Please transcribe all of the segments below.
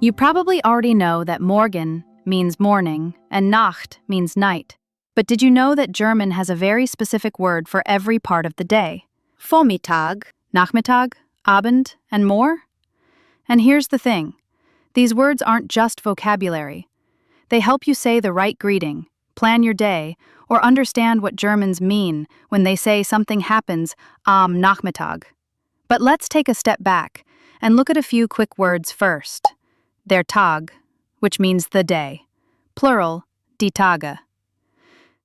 You probably already know that Morgen means morning and Nacht means night. But did you know that German has a very specific word for every part of the day? Vormittag, Nachmittag, Abend, and more? And here's the thing. These words aren't just vocabulary. They help you say the right greeting, plan your day, or understand what Germans mean when they say something happens am Nachmittag. But let's take a step back and look at a few quick words first. Der Tag, which means the day, plural, die Tage.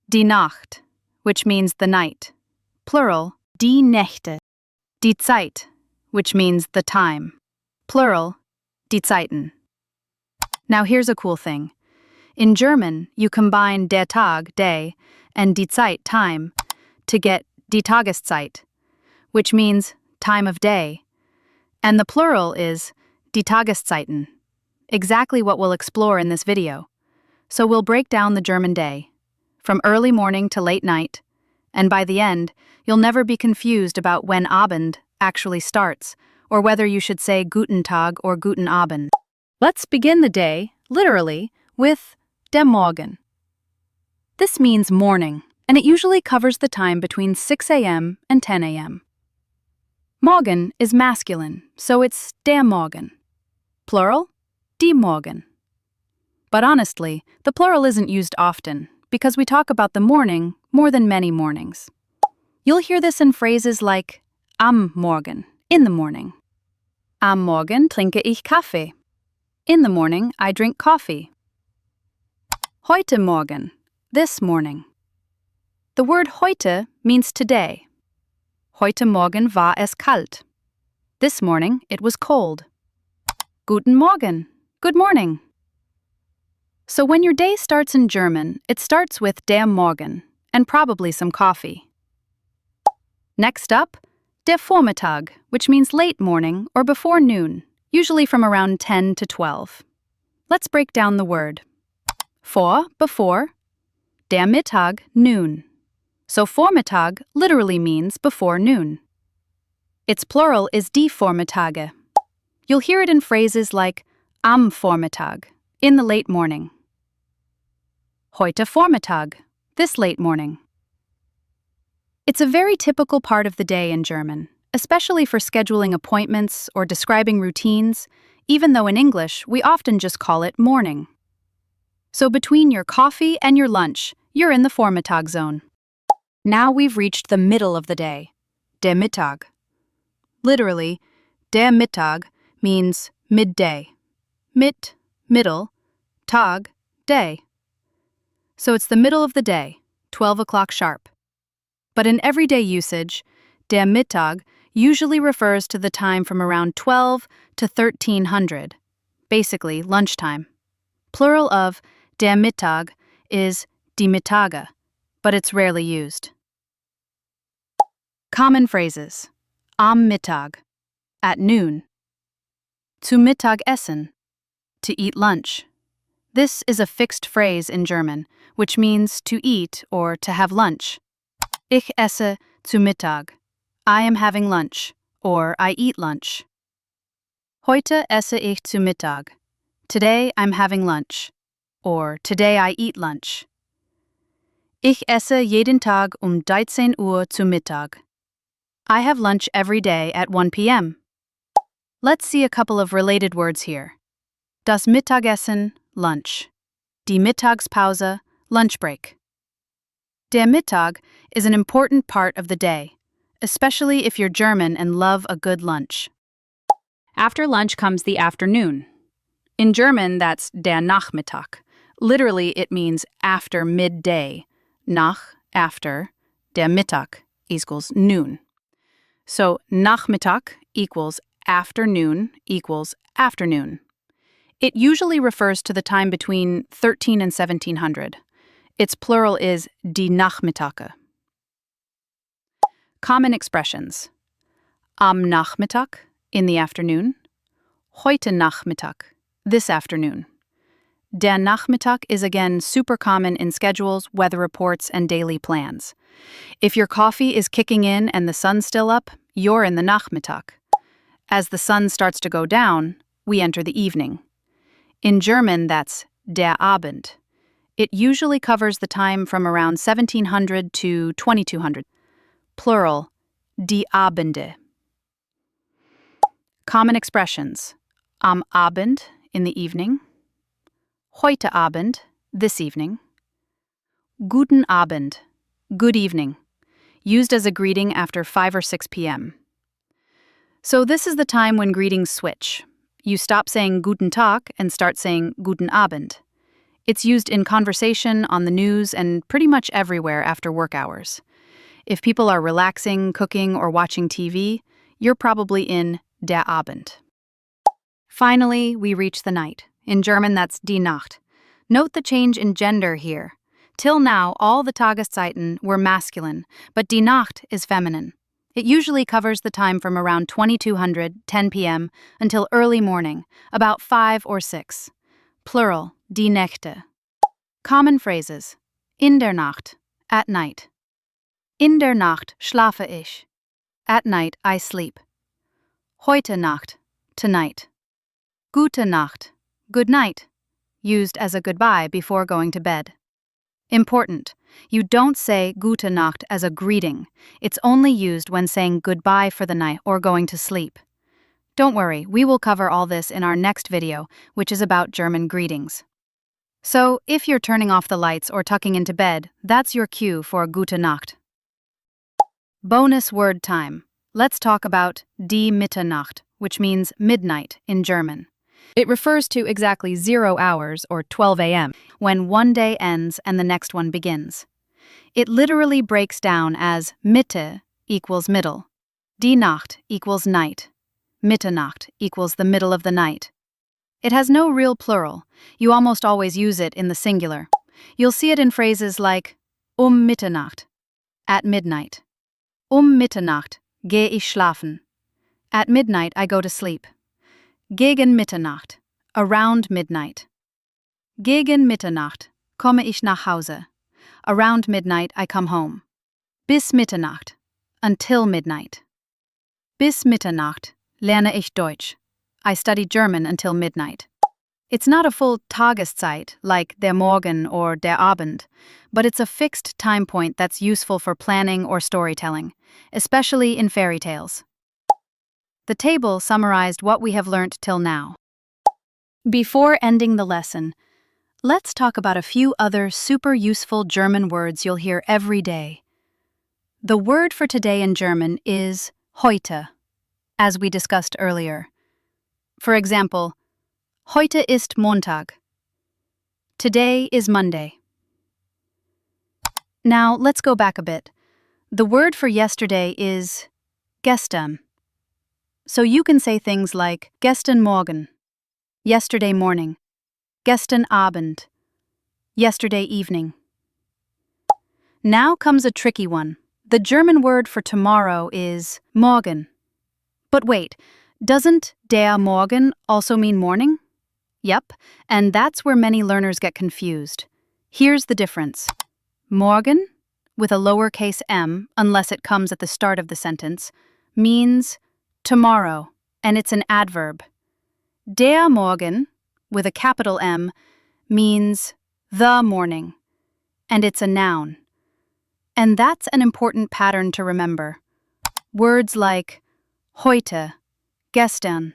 Die Nacht, which means the night, plural, die Nächte. Die Zeit, which means the time, plural, die Zeiten. Now here's a cool thing. In German, you combine der Tag, day, and die Zeit, time, to get die Tageszeit, which means time of day. And the plural is die Tageszeiten, exactly what we'll explore in this video. So we'll break down the German day, from early morning to late night, and by the end, you'll never be confused about when Abend actually starts, or whether you should say Guten Tag or Guten Abend. Let's begin the day, literally, with der Morgen. This means morning, and it usually covers the time between 6 a.m. and 10 a.m. Morgen is masculine, so it's der Morgen. Plural, die Morgen. But honestly, the plural isn't used often, because we talk about the morning more than many mornings. You'll hear this in phrases like am Morgen, in the morning. Am Morgen trinke ich Kaffee. In the morning, I drink coffee. Heute Morgen, this morning. The word heute means today. Heute Morgen war es kalt. This morning, it was cold. Guten Morgen, good morning. So when your day starts in German, it starts with der Morgen, and probably some coffee. Next up, der Vormittag, which means late morning or before noon, usually from around 10 to 12. Let's break down the word. Vor, before, der Mittag, noon. So Vormittag literally means before noon. Its plural is die Vormittage. You'll hear it in phrases like am Vormittag, in the late morning. Heute Vormittag, this late morning. It's a very typical part of the day in German, especially for scheduling appointments or describing routines, even though in English we often just call it morning. So between your coffee and your lunch, you're in the Vormittag zone. Now we've reached the middle of the day, der Mittag. Literally, der Mittag means midday. Mit, middle, Tag, day. So it's the middle of the day, 12 o'clock sharp. But in everyday usage, der Mittag usually refers to the time from around 12 to 1300, basically lunchtime. Plural of der Mittag is die Mittage, but it's rarely used. Common phrases. Am Mittag, at noon. Zu Mittag essen, to eat lunch. This is a fixed phrase in German, which means to eat or to have lunch. Ich esse zu Mittag. I am having lunch, or I eat lunch. Heute esse ich zu Mittag. Today I'm having lunch, or today I eat lunch. Ich esse jeden Tag 13 Uhr zu Mittag. I have lunch every day at 1 p.m. Let's see a couple of related words here. Das Mittagessen, lunch. Die Mittagspause, lunch break. Der Mittag is an important part of the day, especially if you're German and love a good lunch. After lunch comes the afternoon. In German, that's der Nachmittag. Literally, it means after midday. Nach, after, der Mittag equals noon. So Nachmittag equals afternoon equals afternoon. It usually refers to the time between 13 and 1700. Its plural is die Nachmittage. Common expressions. Am Nachmittag, in the afternoon. Heute Nachmittag, this afternoon. Der Nachmittag is again super common in schedules, weather reports, and daily plans. If your coffee is kicking in and the sun's still up, you're in the Nachmittag. As the sun starts to go down, we enter the evening. In German, that's der Abend. It usually covers the time from around 1700 to 2200. Plural, die Abende. Common expressions. Am Abend, in the evening. Heute Abend, this evening. Guten Abend, good evening, used as a greeting after 5 or 6 p.m. So this is the time when greetings switch. You stop saying Guten Tag and start saying Guten Abend. It's used in conversation, on the news, and pretty much everywhere after work hours. If people are relaxing, cooking, or watching TV, you're probably in der Abend. Finally, we reach the night. In German, that's die Nacht. Note the change in gender here. Till now, all the Tageszeiten were masculine, but die Nacht is feminine. It usually covers the time from around 2200, 10 p.m., until early morning, about 5 or 6. Plural, die Nächte. Common phrases. In der Nacht, at night. In der Nacht schlafe ich. At night I sleep. Heute Nacht, tonight. Gute Nacht, good night, used as a goodbye before going to bed. Important, you don't say Gute Nacht as a greeting. It's only used when saying goodbye for the night or going to sleep. Don't worry, we will cover all this in our next video, which is about German greetings. So, if you're turning off the lights or tucking into bed, that's your cue for Gute Nacht. Bonus word time. Let's talk about die Mitternacht, which means midnight in German. It refers to exactly 0 hours, or 12 a.m., when one day ends and the next one begins. It literally breaks down as Mitte equals middle, die Nacht equals night, Mitternacht equals the middle of the night. It has no real plural. You almost always use it in the singular. You'll see it in phrases like Mitternacht, at midnight. Mitternacht gehe ich schlafen. At midnight I go to sleep. Gegen Mitternacht, around midnight. Gegen Mitternacht komme ich nach Hause. Around midnight I come home. Bis Mitternacht, until midnight. Bis Mitternacht lerne ich Deutsch. I study German until midnight. It's not a full Tageszeit like der Morgen or der Abend, but it's a fixed time point that's useful for planning or storytelling, especially in fairy tales. The table summarized what we have learnt till now. Before ending the lesson, let's talk about a few other super useful German words you'll hear every day. The word for today in German is heute, as we discussed earlier. For example, heute ist Montag. Today is Monday. Now, let's go back a bit. The word for yesterday is gestern. So you can say things like gestern Morgen, yesterday morning, gestern Abend, yesterday evening. Now comes a tricky one. The German word for tomorrow is morgen. But wait, doesn't der Morgen also mean morning? Yep, and that's where many learners get confused. Here's the difference. Morgen, with a lowercase m, unless it comes at the start of the sentence, means tomorrow, and it's an adverb. Der Morgen, with a capital M, means the morning, and it's a noun. And that's an important pattern to remember. Words like heute, gestern,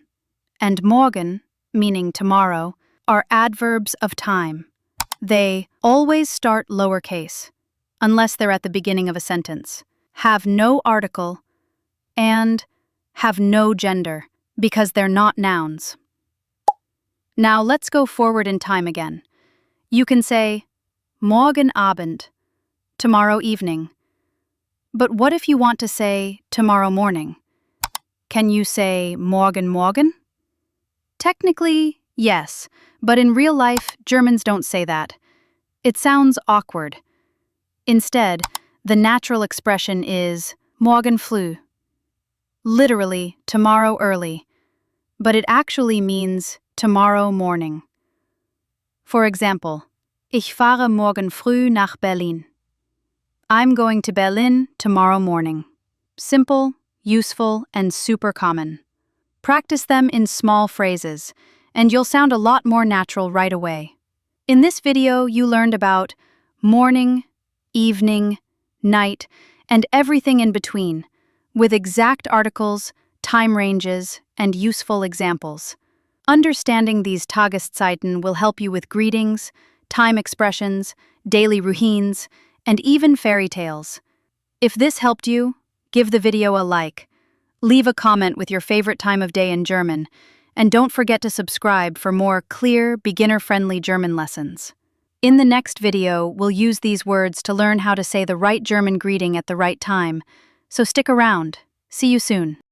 and morgen, meaning tomorrow, are adverbs of time. They always start lowercase, unless they're at the beginning of a sentence, have no article, and have no gender, because they're not nouns. Now let's go forward in time again. You can say morgen Abend, tomorrow evening. But what if you want to say tomorrow morning? Can you say morgen Morgen? Technically, yes, but in real life, Germans don't say that. It sounds awkward. Instead, the natural expression is morgen früh, literally tomorrow early, but it actually means tomorrow morning. For example, ich fahre morgen früh nach Berlin. I'm going to Berlin tomorrow morning. Simple, useful, and super common. Practice them in small phrases, and you'll sound a lot more natural right away. In this video, you learned about morning, evening, night, and everything in between, with exact articles, time ranges, and useful examples. Understanding these Tageszeiten will help you with greetings, time expressions, daily routines, and even fairy tales. If this helped you, give the video a like, leave a comment with your favorite time of day in German, and don't forget to subscribe for more clear, beginner-friendly German lessons. In the next video, we'll use these words to learn how to say the right German greeting at the right time, so stick around. See you soon.